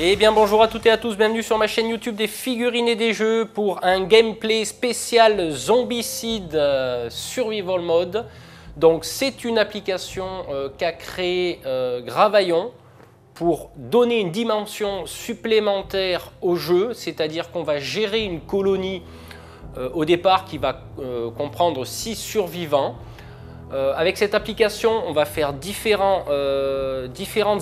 Eh bien bonjour à toutes et à tous, bienvenue sur ma chaîne YouTube des figurines et des jeux pour un gameplay spécial Zombicide Survival Mode. Donc c'est une application qu'a créée Gravaillon pour donner une dimension supplémentaire au jeu, c'est-à-dire qu'on va gérer une colonie au départ qui va comprendre 6 survivants. Avec cette application, on va faire différentes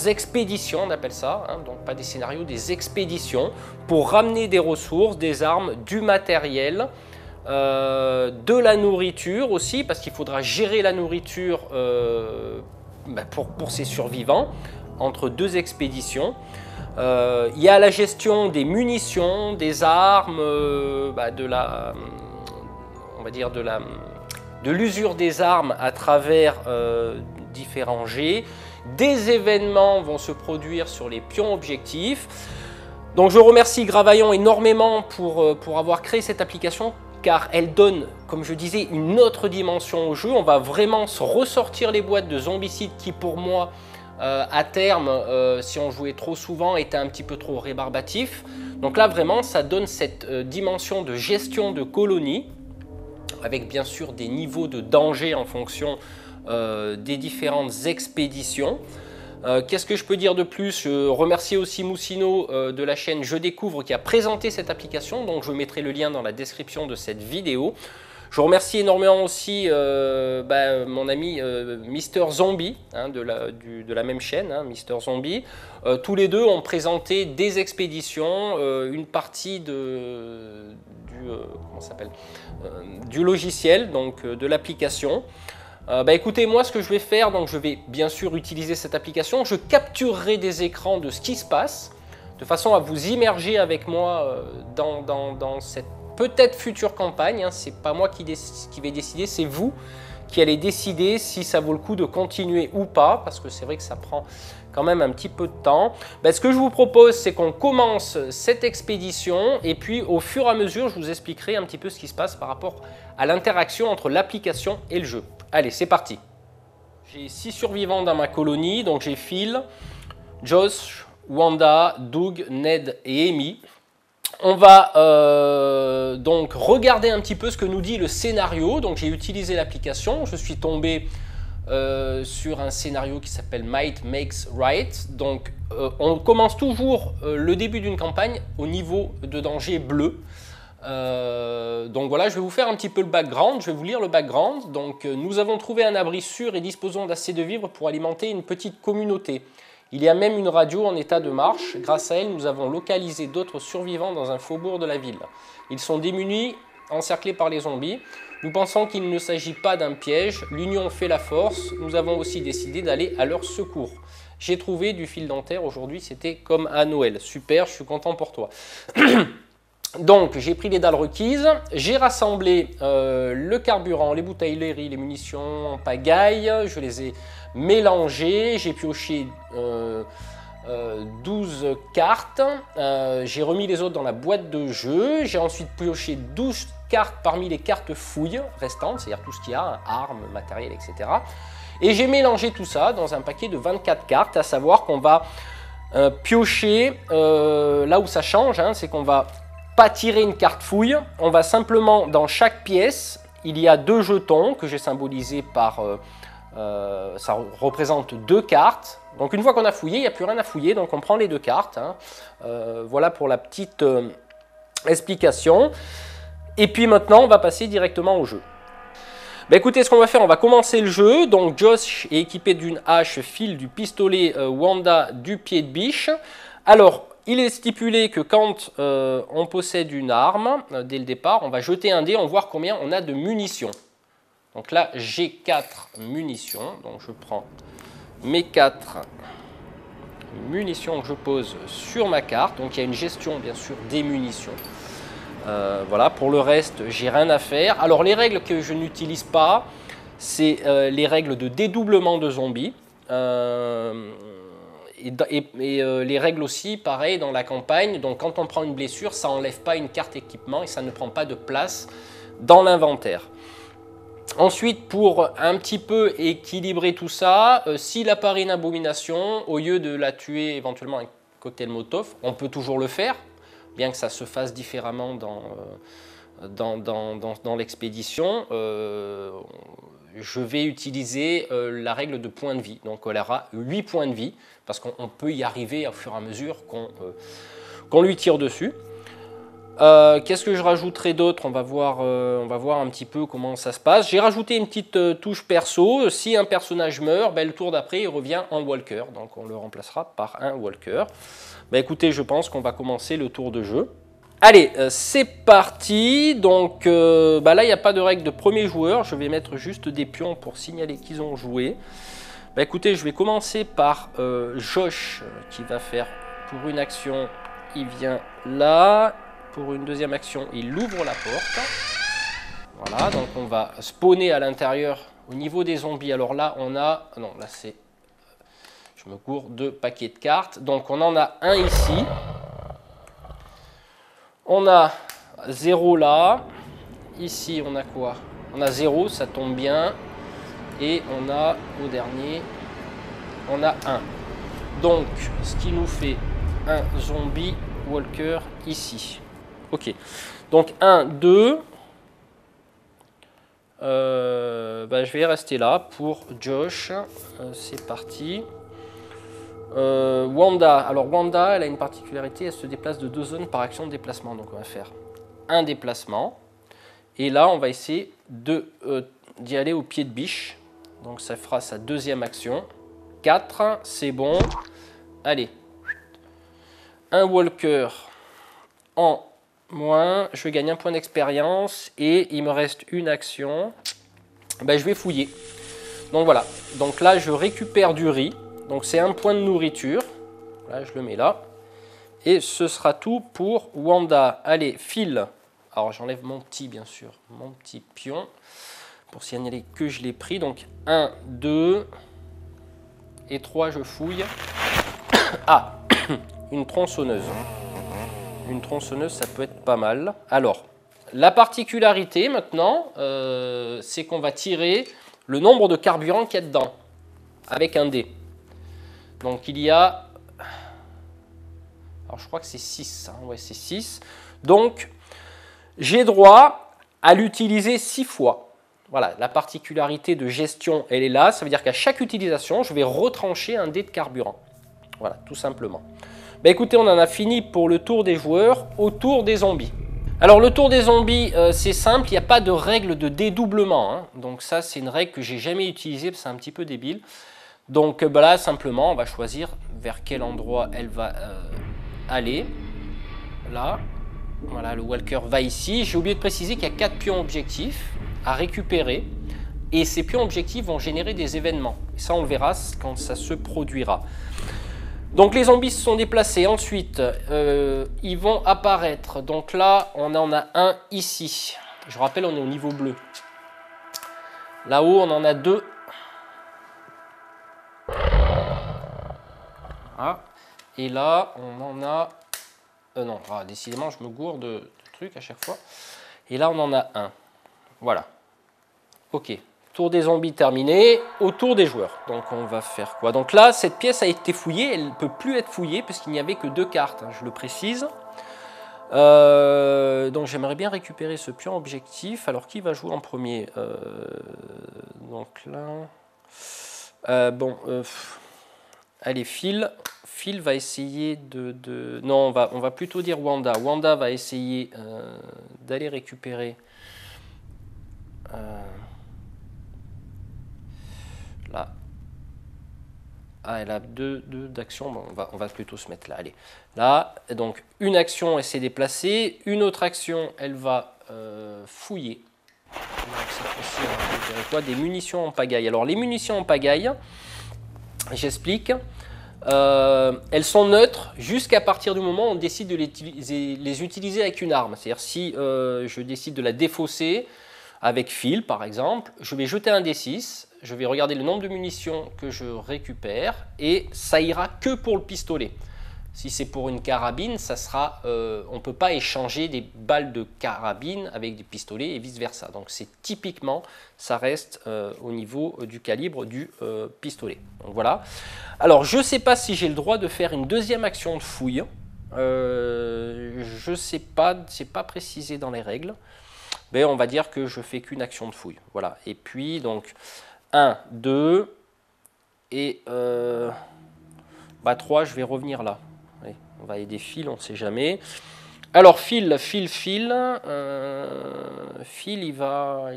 expéditions, on appelle ça, hein, donc pas des scénarios, des expéditions, pour ramener des ressources, des armes, du matériel, de la nourriture aussi, parce qu'il faudra gérer la nourriture pour ces survivants, entre deux expéditions. Il y a la gestion des munitions, des armes, de l'usure des armes à travers différents jets. Des événements vont se produire sur les pions objectifs. Donc je remercie Gravaillon énormément pour avoir créé cette application, car elle donne, comme je disais, une autre dimension au jeu. On va vraiment se ressortir les boîtes de Zombicide qui, pour moi, à terme, si on jouait trop souvent, était un petit peu trop rébarbatif. Donc là, vraiment, ça donne cette dimension de gestion de colonie, avec bien sûr des niveaux de danger en fonction des différentes expéditions. Qu'est-ce que je peux dire de plus? Je remercie aussi Moussino de la chaîne Je Découvre qui a présenté cette application, donc je mettrai le lien dans la description de cette vidéo. Je remercie énormément aussi mon ami Mister Zombie, hein, de la même chaîne, hein, Mister Zombie. Tous les deux ont présenté des expéditions, une partie du logiciel, donc de l'application. Écoutez, moi ce que je vais faire, donc je vais bien sûr utiliser cette application, je capturerai des écrans de ce qui se passe, de façon à vous immerger avec moi dans cette peut-être future campagne, hein. C'est pas moi qui vais décider, c'est vous qui allez décider si ça vaut le coup de continuer ou pas, parce que c'est vrai que ça prend quand même un petit peu de temps. Ce que je vous propose, c'est qu'on commence cette expédition et puis au fur et à mesure, je vous expliquerai un petit peu ce qui se passe par rapport à l'interaction entre l'application et le jeu. Allez, c'est parti. J'ai 6 survivants dans ma colonie, donc j'ai Phil, Josh, Wanda, Doug, Ned et Amy. On va donc regarder un petit peu ce que nous dit le scénario. Donc j'ai utilisé l'application, je suis tombé sur un scénario qui s'appelle Might Makes Right. Donc on commence toujours le début d'une campagne au niveau de danger bleu. Donc voilà, je vais vous faire un petit peu le background, je vais vous lire le background. Donc nous avons trouvé un abri sûr et disposons d'assez de vivres pour alimenter une petite communauté. Il y a même une radio en état de marche. Grâce à elle, nous avons localisé d'autres survivants dans un faubourg de la ville. Ils sont démunis, encerclés par les zombies. Nous pensons qu'il ne s'agit pas d'un piège. L'union fait la force. Nous avons aussi décidé d'aller à leur secours. J'ai trouvé du fil dentaire aujourd'hui, c'était comme à Noël. Super, je suis content pour toi. Donc, j'ai pris les dalles requises, j'ai rassemblé le carburant, les bouteilles, les riz, les munitions en pagaille, je les ai mélangées, j'ai pioché 12 cartes, j'ai remis les autres dans la boîte de jeu, j'ai ensuite pioché 12 cartes parmi les cartes fouilles restantes, c'est-à-dire tout ce qu'il y a, armes, matériel, etc. Et j'ai mélangé tout ça dans un paquet de 24 cartes, à savoir qu'on va piocher, là où ça change, hein, c'est qu'on va pas tirer une carte fouille, on va simplement, dans chaque pièce, il y a 2 jetons que j'ai symbolisés par, ça représente 2 cartes. Donc une fois qu'on a fouillé, il n'y a plus rien à fouiller, donc on prend les 2 cartes. Hein. Voilà pour la petite explication. Et puis maintenant, on va passer directement au jeu. Écoutez, ce qu'on va faire, on va commencer le jeu. Donc Josh est équipé d'une hache, Phil du pistolet, Wanda du pied de biche. Alors, il est stipulé que quand on possède une arme, dès le départ, on va jeter un dé, on va voir combien on a de munitions. Donc là, j'ai 4 munitions. Donc je prends mes 4 munitions que je pose sur ma carte. Donc il y a une gestion, bien sûr, des munitions. Voilà, pour le reste, j'ai rien à faire. Alors les règles que je n'utilise pas, c'est les règles de dédoublement de zombies. Les règles aussi, pareil, dans la campagne. Donc quand on prend une blessure, ça n'enlève pas une carte équipement et ça ne prend pas de place dans l'inventaire. Ensuite, pour un petit peu équilibrer tout ça, s'il apparaît une abomination, au lieu de la tuer éventuellement cocktail Molotov. On peut toujours le faire, bien que ça se fasse différemment dans l'expédition. Je vais utiliser la règle de points de vie. Donc elle aura 8 points de vie, parce qu'on peut y arriver au fur et à mesure qu'on lui tire dessus. Qu'est-ce que je rajouterai d'autre? On va voir un petit peu comment ça se passe. J'ai rajouté une petite touche perso. Si un personnage meurt, ben, le tour d'après, il revient en walker. Donc on le remplacera par un walker. Ben, écoutez, je pense qu'on va commencer le tour de jeu. Allez, c'est parti. Donc ben là, il n'y a pas de règle de premier joueur. Je vais mettre juste des pions pour signaler qu'ils ont joué. Ben, écoutez, je vais commencer par Josh qui va faire pour une action, il vient là. Pour une deuxième action, il ouvre la porte. Voilà, donc on va spawner à l'intérieur au niveau des zombies. Alors là, on a... Non, là c'est... Je me gourre de paquets de cartes. Donc on en a un ici. On a 0 là. Ici, on a quoi? On a 0, ça tombe bien. Et on a, au dernier, on a 1. Donc, ce qui nous fait un zombie walker ici. Ok, donc 1, 2, je vais rester là pour Josh, c'est parti. Wanda, alors Wanda, elle a une particularité, elle se déplace de 2 zones par action de déplacement, donc on va faire un déplacement, et là on va essayer d'y aller au pied de biche, donc ça fera sa deuxième action, 4, c'est bon, allez, un walker en moins, je gagne un point d'expérience et il me reste une action. Ben, je vais fouiller. Donc voilà. Donc là, je récupère du riz. Donc c'est un point de nourriture. Là, je le mets là. Et ce sera tout pour Wanda. Allez, file. Alors j'enlève mon petit, bien sûr, mon petit pion pour signaler que je l'ai pris. Donc 1, 2 et 3, je fouille. Ah, une tronçonneuse. Une tronçonneuse, ça peut être pas mal. Alors, la particularité maintenant, c'est qu'on va tirer le nombre de carburant qu'il y a dedans, avec un dé. Donc il y a... Alors je crois que c'est 6, hein. Ouais, c'est 6. Donc, j'ai droit à l'utiliser 6 fois. Voilà, la particularité de gestion, elle est là. Ça veut dire qu'à chaque utilisation, je vais retrancher un dé de carburant. Voilà, tout simplement. Ben écoutez, on en a fini pour le tour des joueurs, au tour des zombies. Alors le tour des zombies, c'est simple, il n'y a pas de règle de dédoublement. Hein. Donc ça, c'est une règle que j'ai jamais utilisée, c'est un petit peu débile. Donc ben là, simplement, on va choisir vers quel endroit elle va aller. Là, voilà, le walker va ici. J'ai oublié de préciser qu'il y a 4 pions objectifs à récupérer. Et ces pions objectifs vont générer des événements. Et ça, on le verra quand ça se produira. Donc les zombies se sont déplacés. Ensuite, ils vont apparaître. Donc là, on en a un ici. Je rappelle, on est au niveau bleu. Là-haut, on en a 2. Ah. Et là, on en a... non, décidément, je me gourde de trucs à chaque fois. Et là, on en a un. Voilà. Ok. Tour des zombies terminé, au tour des joueurs. Donc on va faire quoi? Donc là, cette pièce a été fouillée, elle ne peut plus être fouillée puisqu'il n'y avait que 2 cartes, hein, je le précise. Donc j'aimerais bien récupérer ce pion objectif. Alors qui va jouer en premier? Donc là... allez, Phil. Phil va essayer de... Non, on va plutôt dire Wanda. Wanda va essayer d'aller récupérer... Là. Ah, elle a 2 d'actions. Bon, on va plutôt se mettre là. Allez. Là, donc une action, elle s'est déplacée. Une autre action, elle va fouiller. Donc, cette fois-ci, on va récupérer quoi? Des munitions en pagaille. Alors, les munitions en pagaille, j'explique. Elles sont neutres jusqu'à partir du moment où on décide de les utiliser avec une arme. C'est-à-dire si je décide de la défausser avec fil, par exemple, je vais jeter un D6, je vais regarder le nombre de munitions que je récupère et ça ira que pour le pistolet. Si c'est pour une carabine, ça sera, on ne peut pas échanger des balles de carabine avec des pistolets et vice-versa. Donc c'est typiquement, ça reste au niveau du calibre du pistolet. Donc voilà. Alors je ne sais pas si j'ai le droit de faire une deuxième action de fouille. Je ne sais pas, c'est pas précisé dans les règles. Mais on va dire que je fais qu'une action de fouille. Voilà. Et puis donc 1, 2 et 3, je vais revenir là. Allez, on va aller des fils, on ne sait jamais. Alors fil, il va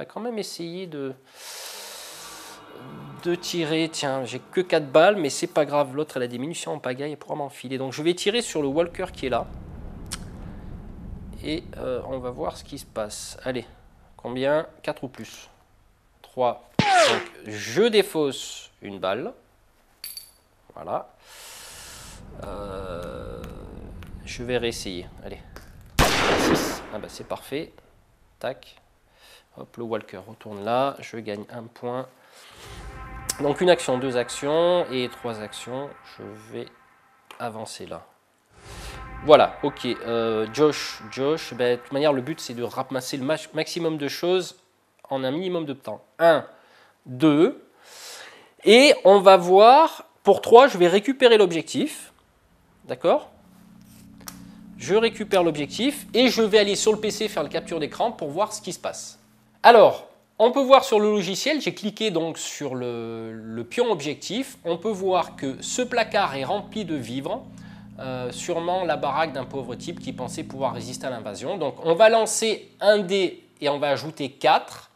quand même essayer de tirer. Tiens, j'ai que 4 balles, mais c'est pas grave. L'autre, elle a des munitions en pagaille, elle pourra m'enfiler. Donc je vais tirer sur le walker qui est là. Et on va voir ce qui se passe. Allez, combien? 4 ou plus? 3. Donc je défausse une balle. Voilà. Je vais réessayer. Allez. 6. Ah bah c'est parfait. Tac. Hop, le walker retourne là. Je gagne 1 point. Donc une action, 2 actions et 3 actions. Je vais avancer là. Voilà, ok. Josh, ben, de toute manière, le but c'est de ramasser le maximum de choses en un minimum de temps. 1, 2. Et on va voir, pour 3, je vais récupérer l'objectif. D'accord? Je récupère l'objectif et je vais aller sur le PC faire le capture d'écran pour voir ce qui se passe. Alors, on peut voir sur le logiciel, j'ai cliqué donc sur le pion objectif. On peut voir que ce placard est rempli de vivres. Sûrement la baraque d'un pauvre type qui pensait pouvoir résister à l'invasion. Donc on va lancer un dé et on va ajouter 4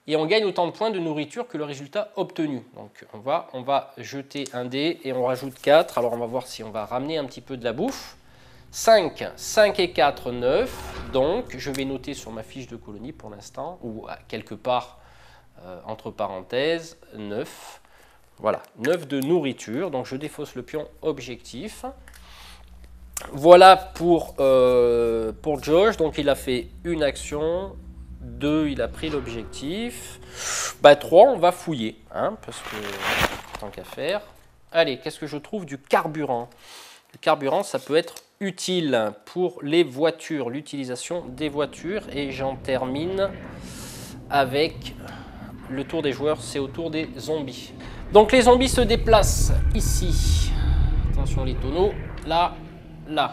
et on gagne autant de points de nourriture que le résultat obtenu. Donc on va jeter un dé et on rajoute 4. Alors on va voir si on va ramener un petit peu de la bouffe. 5 et 4, 9. Donc je vais noter sur ma fiche de colonie pour l'instant, ou quelque part entre parenthèses, 9. Voilà, 9 de nourriture. Donc je défausse le pion objectif. Voilà pour Josh, donc il a fait une action, 2, il a pris l'objectif, 3, on va fouiller, hein, parce que tant qu'à faire. Allez, qu'est-ce que je trouve? Du carburant. Le carburant, ça peut être utile pour les voitures, l'utilisation des voitures, et j'en termine avec le tour des joueurs, c'est au tour des zombies. Donc les zombies se déplacent ici, attention les tonneaux, là. Là,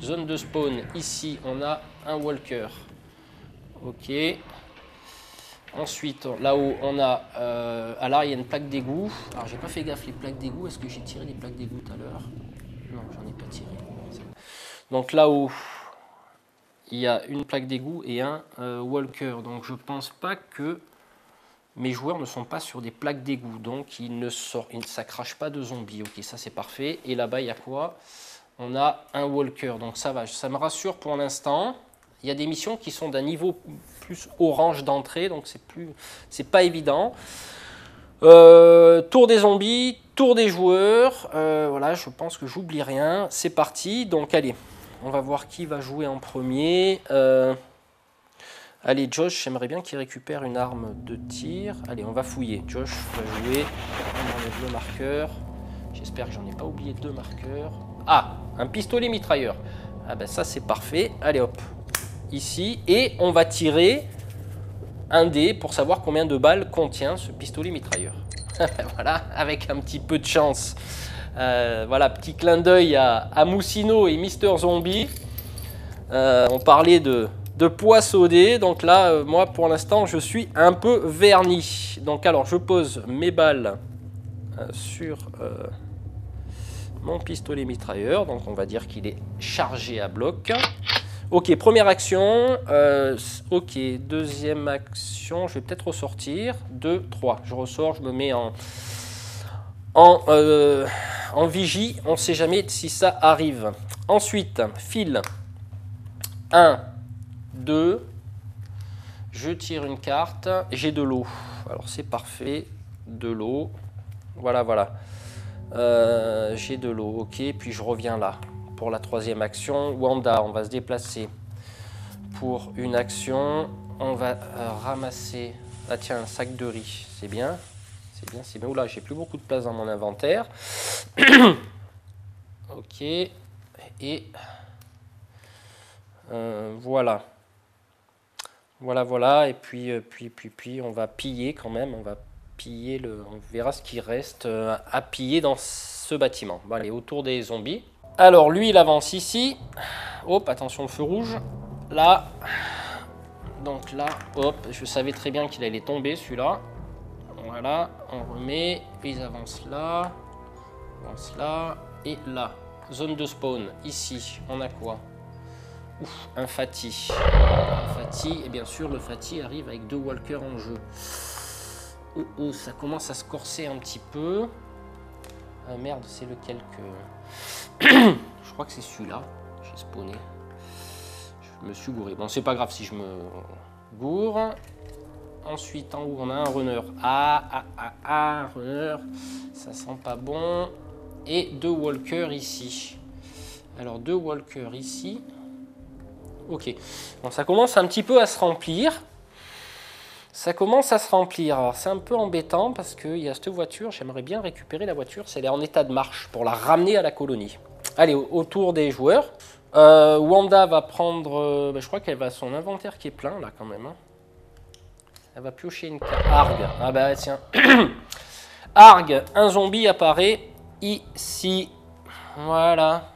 zone de spawn, ici on a un walker. Ok. Ensuite, là-haut on a... ah là, il y a une plaque d'égout. Alors j'ai pas fait gaffe, les plaques d'égout, est-ce que j'ai tiré les plaques d'égout tout à l'heure? Non, j'en ai pas tiré. Donc là-haut, il y a une plaque d'égout et un walker. Donc je pense pas que mes joueurs ne sont pas sur des plaques d'égout. Donc ça crache pas de zombies. Ok, ça c'est parfait. Et là-bas, il y a quoi? On a un walker, donc ça va, ça me rassure pour l'instant. Il y a des missions qui sont d'un niveau plus orange d'entrée, donc c'est pas évident. Tour des zombies, tour des joueurs, voilà, je pense que j'oublie rien. C'est parti, donc allez, on va voir qui va jouer en premier. Allez, Josh, j'aimerais bien qu'il récupère une arme de tir. Allez, on va fouiller. Josh va jouer, on enlève le marqueur. J'espère que j'en ai pas oublié 2 marqueurs. Ah, un pistolet mitrailleur. Ah ben ça c'est parfait. Allez hop, ici. Et on va tirer un dé pour savoir combien de balles contient ce pistolet mitrailleur. Voilà, avec un petit peu de chance. Voilà, petit clin d'œil à Moussino et Mister Zombie. On parlait de poisse au dé. Donc là, moi pour l'instant, je suis un peu verni. Donc alors, je pose mes balles sur... mon pistolet mitrailleur, donc on va dire qu'il est chargé à bloc. Ok, première action. Ok, deuxième action, je vais peut-être ressortir. 2, 3. Je ressors, je me mets en vigie. On ne sait jamais si ça arrive. Ensuite, fil. 1, 2. Je tire une carte. J'ai de l'eau. Alors c'est parfait. De l'eau. Voilà, voilà. J'ai de l'eau, ok, puis je reviens là pour la troisième action. Wanda, on va se déplacer pour une action. On va ramasser, ah tiens, un sac de riz, c'est bien, c'est bien, c'est bien. Oula, j'ai plus beaucoup de place dans mon inventaire. Ok. Et voilà. Voilà. Et puis, on va piller quand même. On va piller on verra ce qui reste à piller dans ce bâtiment. Bon, allez, autour des zombies. Alors, lui, il avance ici. Hop, attention, le feu rouge. Là. Donc là, hop, je savais très bien qu'il allait tomber, celui-là. Voilà, on remet. Ils avancent là. Avance là. Et là. Zone de spawn. Ici, on a quoi? Ouf, un Fati. Un Fati, et bien sûr, le Fati arrive avec 2 walkers en jeu. Oh, ça commence à se corser un petit peu. Ah merde, c'est lequel que... Je crois que c'est celui-là. J'ai spawné. Je me suis gouré. Bon, c'est pas grave si je me gourre. Ensuite, en haut, on a un runner. Runner. Ça sent pas bon. Et 2 walkers ici. Alors, 2 walkers ici. Ok. Bon, ça commence un petit peu à se remplir. Ça commence à se remplir. Alors, c'est un peu embêtant parce qu'il y a cette voiture. J'aimerais bien récupérer la voiture. Elle est en état de marche pour la ramener à la colonie. Allez, autour des joueurs. Wanda va prendre... je crois qu'elle va son inventaire qui est plein, là, quand même. Hein. Elle va piocher une carte. Arg. Ah bah, tiens. Arg, un zombie apparaît ici. Voilà.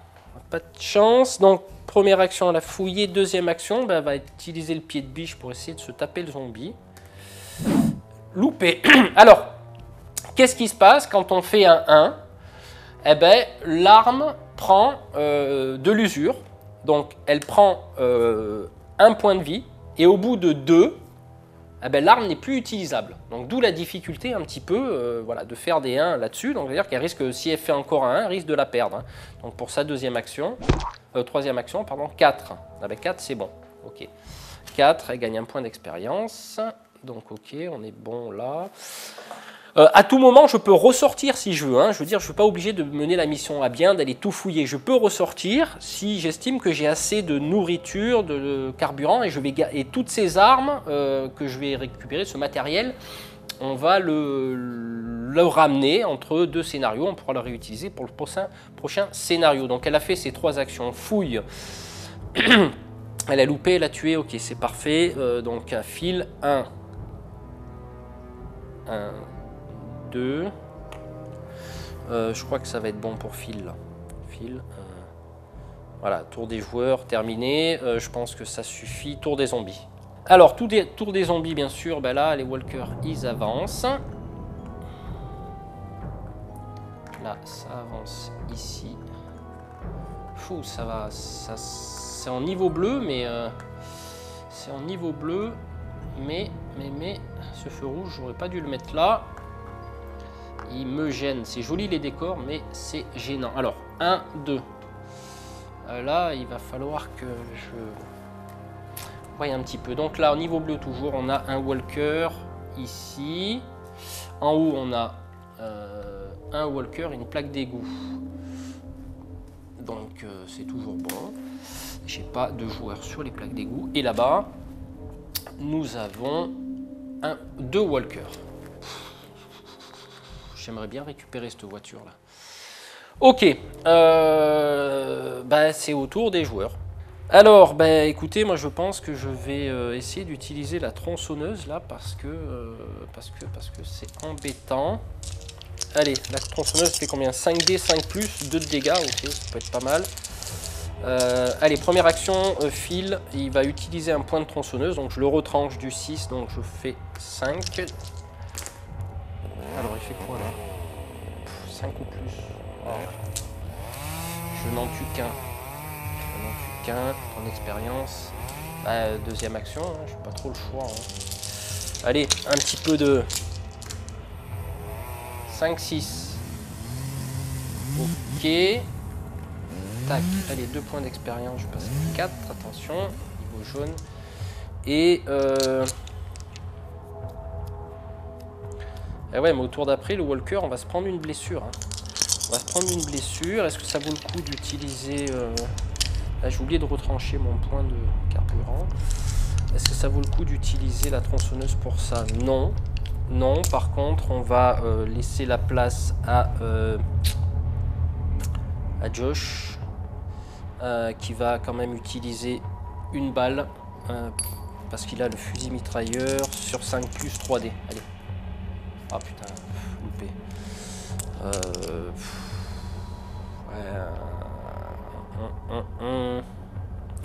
Pas de chance. Donc, première action, elle a fouillé. Deuxième action, elle va utiliser le pied de biche pour essayer de se taper le zombie. Loupé. Alors, qu'est-ce qui se passe quand on fait un 1? Eh bien, l'arme prend de l'usure. Donc, elle prend 1 point de vie. Et au bout de 2, eh ben, l'arme n'est plus utilisable. Donc, d'où la difficulté un petit peu voilà, de faire des 1 là-dessus. Donc, c'est-à-dire qu'elle risque, si elle fait encore un 1, elle risque de la perdre. Hein. Donc, pour sa troisième action, pardon, 4. Ah ben, 4, c'est bon. Ok. 4, elle gagne 1 point d'expérience. Donc, ok, on est bon là. À tout moment, je peux ressortir si je veux. Hein. Je veux dire, je ne suis pas obligé de mener la mission à bien, d'aller tout fouiller. Je peux ressortir si j'estime que j'ai assez de nourriture, de carburant, et toutes ces armes que je vais récupérer, ce matériel, on va le ramener entre 2 scénarios. On pourra le réutiliser pour le prochain scénario. Donc, elle a fait ses 3 actions. Fouille. Elle a loupé, elle a tué. Ok, c'est parfait. Donc, un fil 1. 1. 2. Je crois que ça va être bon pour Phil. Voilà, tour des joueurs terminé. Je pense que ça suffit. Tour des zombies. Alors, tour des zombies, bien sûr. Ben là, les walkers, ils avancent. Là, ça avance ici. Fou, ça va. C'est en niveau bleu, mais c'est en niveau bleu. Mais ce feu rouge, j'aurais pas dû le mettre là. Il me gêne. C'est joli les décors, mais c'est gênant. Alors, 1, 2. Là, il va falloir que je voie un petit peu. Donc là, au niveau bleu, toujours, on a un walker ici. En haut, on a un walker et une plaque d'égout. Donc, c'est toujours bon. J'ai pas de joueurs sur les plaques d'égout. Et là-bas, nous avons 2 walkers. J'aimerais bien récupérer cette voiture-là. Ok, c'est au tour des joueurs. Alors, écoutez, moi je pense que je vais essayer d'utiliser la tronçonneuse là parce que c'est embêtant. Allez, la tronçonneuse fait combien? 5D, 5+, 2 de dégâts, ok, ça peut être pas mal. Allez, première action, Phil, il va utiliser un point de tronçonneuse, donc je le retranche du 6, donc je fais 5. Alors, il fait quoi là? 5 ou plus. Oh. Je n'en tue qu'un. En expérience. Deuxième action, hein, je n'ai pas trop le choix. Hein. Allez, un petit peu de 5, 6. Ok. Tac, allez, 2 points d'expérience, je passe à 4. Attention, niveau jaune. Et ouais, mais au tour d'après, le walker, on va se prendre une blessure. Hein. On va se prendre une blessure. Est-ce que ça vaut le coup d'utiliser... Là, j'ai oublié de retrancher mon point de carburant. Est-ce que ça vaut le coup d'utiliser la tronçonneuse pour ça? Non. Non, par contre, on va laisser la place à à Josh, qui va quand même utiliser une balle, parce qu'il a le fusil mitrailleur sur 5 plus 3D. Allez. Ah putain, loupé.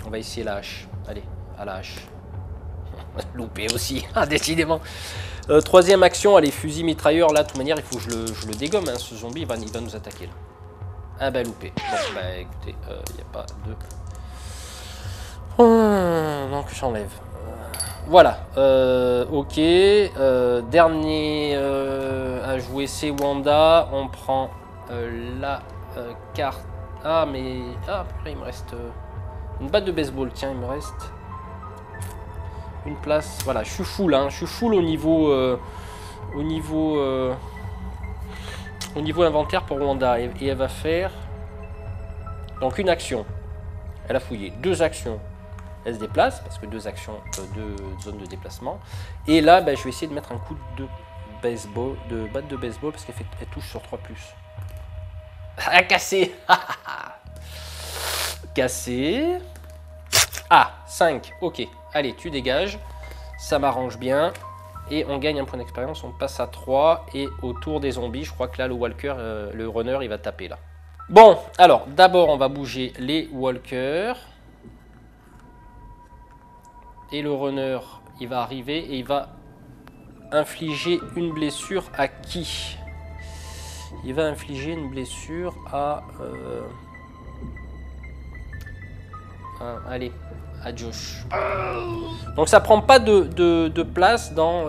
On va essayer la hache. Allez, à la hache. Loupé aussi, décidément. Troisième action, allez, fusil mitrailleur. Là, de toute manière, il faut que je le dégomme. Hein, ce zombie, il va nous attaquer là. Ah bah loupé. Bon, bah écoutez, il n'y a pas de... donc j'enlève. Voilà. Ok. Dernier à jouer, c'est Wanda. On prend la carte. Ah mais... Ah, après il me reste une batte de baseball. Tiens, il me reste une place. Voilà, je suis full, hein. Je suis full au niveau... Au niveau inventaire pour Wanda. Et elle va faire... Donc une action. Elle a fouillé. 2 actions. Elle se déplace, parce que 2 actions, 2 zones de déplacement. Et là, bah, je vais essayer de mettre un coup de baseball, de batte de baseball, parce qu'elle touche sur 3+. Ah, cassé. Cassé. Ah, 5. Ok. Allez, tu dégages. Ça m'arrange bien. Et on gagne un point d'expérience. On passe à 3. Et au tour des zombies, je crois que là, le walker, le runner, il va taper là. Bon, alors, d'abord, on va bouger les walkers. Et le runner, il va arriver et il va infliger une blessure à qui? Il va infliger une blessure à... allez, à Josh. Donc ça prend pas de place dans...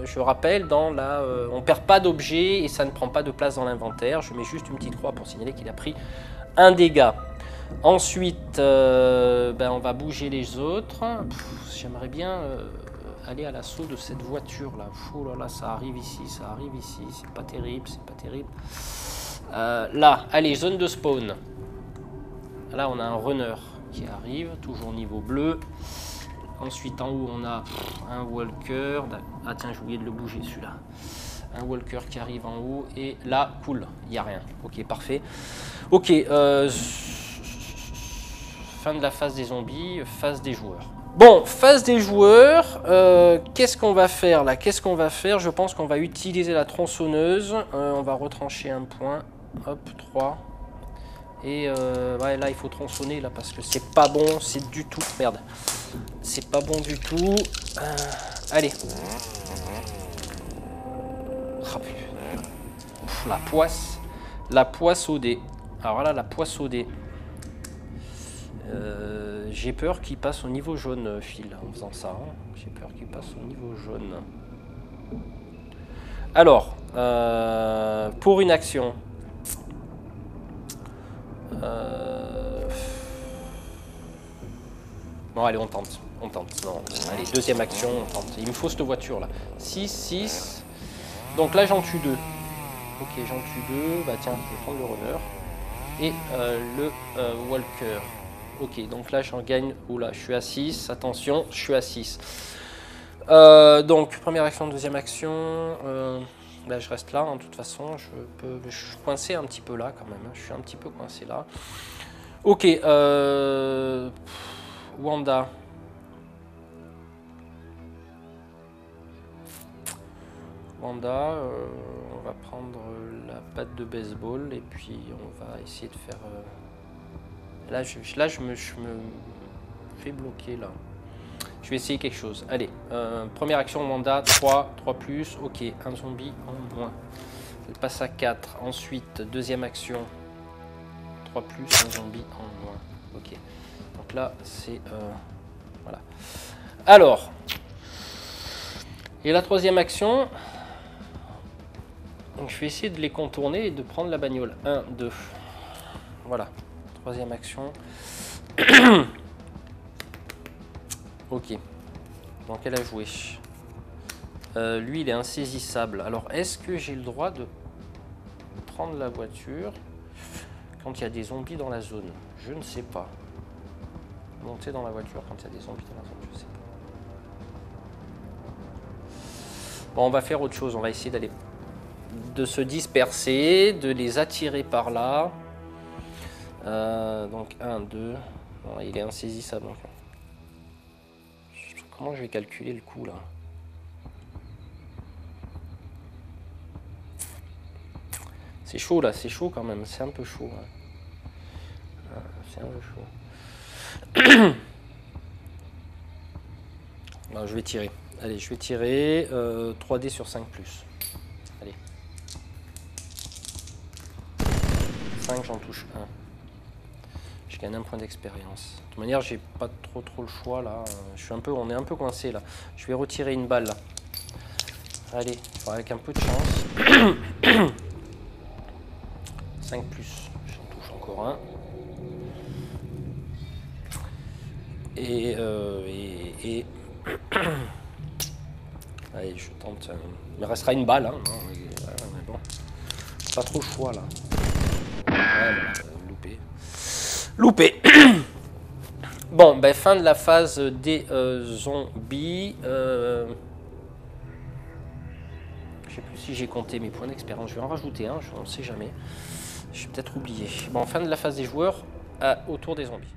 je rappelle, dans la... on perd pas d'objet et ça ne prend pas de place dans l'inventaire. Je mets juste une petite croix pour signaler qu'il a pris un dégât. Ensuite, ben on va bouger les autres. J'aimerais bien aller à l'assaut de cette voiture là. Oh là là, ça arrive ici, c'est pas terrible, c'est pas terrible. Là, allez, zone de spawn. Là, on a un runner qui arrive, toujours niveau bleu. Ensuite, en haut, on a un walker. Ah tiens, j'ai oublié de le bouger celui-là. Un walker qui arrive en haut. Et là, cool, il n'y a rien. Ok, parfait. Ok, fin de la phase des zombies, phase des joueurs. Bon, phase des joueurs, qu'est-ce qu'on va faire là? Qu'est-ce qu'on va faire? Je pense qu'on va utiliser la tronçonneuse. On va retrancher un point. Hop, 3. Et ouais, là, il faut tronçonner là parce que c'est pas bon, c'est du tout. Merde. C'est pas bon du tout. Allez. Oh, la poisse. La poisse au dé. Alors là, la poisse au dé. J'ai peur qu'il passe au niveau jaune, Phil, en faisant ça. Hein. J'ai peur qu'il passe au niveau jaune. Alors, pour une action. Bon, allez, on tente. On tente. Non. Allez, deuxième action, on tente. Il me faut cette voiture là. 6, 6. Donc là, j'en tue 2. Ok, j'en tue 2. Bah tiens, je vais prendre le runner. Et le walker. Ok, donc là j'en gagne. Oula, je suis à 6. Attention, je suis à 6. Donc, première action, deuxième action. Là, je reste là. Hein, de toute façon, je suis coincé un petit peu là quand même. Hein, je suis un petit peu coincé là. Ok, Wanda. Wanda, on va prendre la batte de baseball et puis on va essayer de faire... Là, je me fais bloquer là. Je vais essayer quelque chose. Allez, première action Wanda, 3, 3+, ok, un zombie en moins. Elle passe à 4. Ensuite, deuxième action, 3+, un zombie en moins. Ok, donc là, c'est... voilà. Alors, et la troisième action... Donc je vais essayer de les contourner et de prendre la bagnole. 1, 2. Voilà. Troisième action. Ok. Donc elle a joué. Lui, il est insaisissable. Alors, est-ce que j'ai le droit de prendre la voiture quand il y a des zombies dans la zone? Je ne sais pas. Monter dans la voiture quand il y a des zombies dans la zone, je ne sais pas. Bon, on va faire autre chose. On va essayer d'aller... de se disperser, de les attirer par là. Donc 1, 2. Non, il est insaisissable. Donc. Comment je vais calculer le coup là? C'est chaud là, c'est chaud quand même, c'est un peu chaud. Hein. C'est un peu chaud. Non, je vais tirer. Allez, je vais tirer 3D sur 5+. Allez. 5, j'en touche 1. Je gagne un point d'expérience. De toute manière, j'ai pas trop le choix là. On est un peu coincé là. Je vais retirer une balle là. Allez, avec un peu de chance. 5+, j'en touche encore un. Et allez, je tente. Il me restera une balle, hein. Non, mais bon. Pas trop le choix là. Ouais, loupé. Loupé. Bon, ben fin de la phase des zombies. Je sais plus si j'ai compté mes points d'expérience. Je vais en rajouter un, on ne sait jamais. J'ai peut-être oublié. Bon, fin de la phase des joueurs autour des zombies.